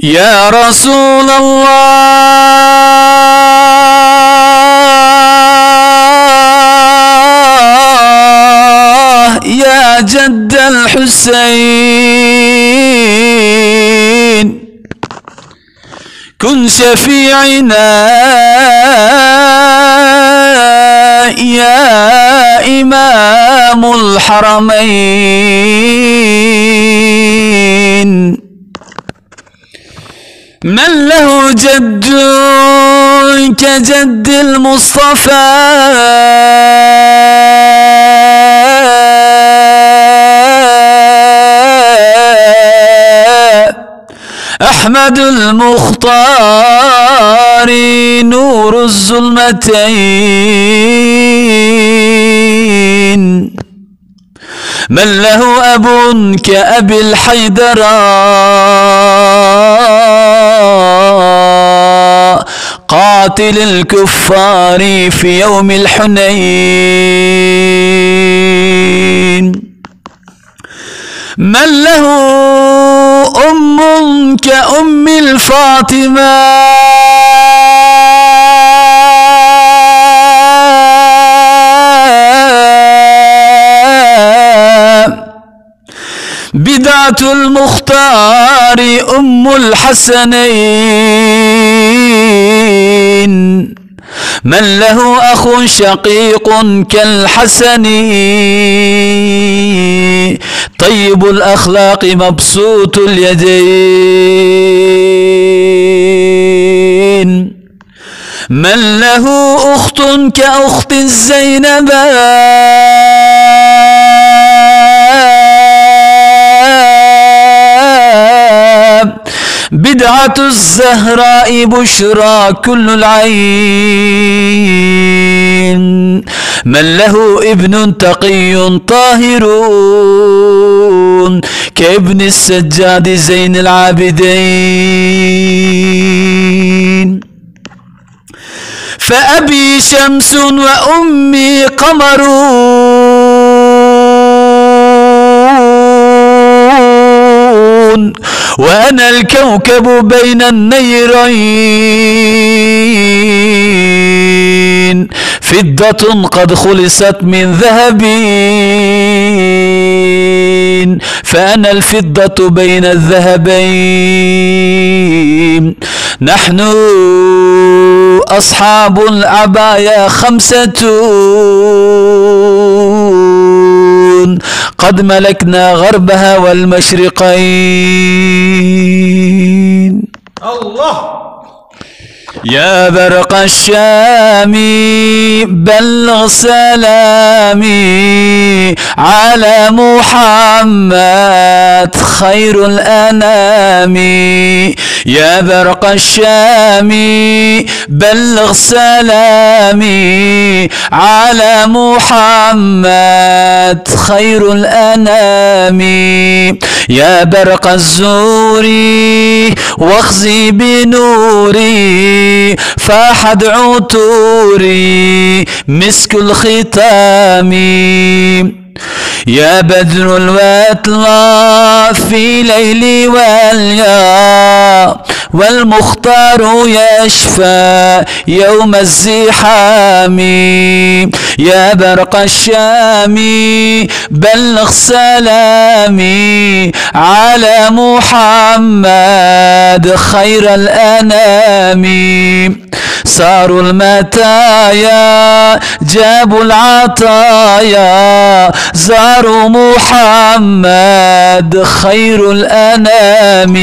يا رسول الله يا جد الحسين كن شفيعنا يا إمام الحرمين. من له جد كجد المصطفى أحمد المختار نور الظلمتين. من له أب كأبي الحيدراء قاتل الكفار في يوم الحنين. من له أم كأم الفاطمة بدعة المختار أم الحسنين. من له أخ شقيق كالحسن طيب الأخلاق مبسوط اليدين. من له أخت كأخت الزينب بدعة الزهراء بشرى كل العين. من له ابن تقي طاهر كابن السجاد زين العابدين. فأبي شمس وأمي قمر وأنا الكوكب بين النيرين. فضة قد خلصت من ذهب فأنا الفضة بين الذهبين. نحن أصحاب العبايا 5 قد ملكنا غربها والمشرقين. الله. يا برق الشام بلغ سلامي على محمد خير الأنام. يا برق الشام بلغ سلامي على محمد خير الأنام. يا برق الزور واخزي بنوري فاحد عطوري مسك الختام. يا بدر الواتلى في ليلي واليا والمختار يشفى يوم الزحام. يا برق الشام بلغ سلامي على محمد خير الأنام. صاروا المتايا جابوا العطايا زاروا محمد خير الأنام.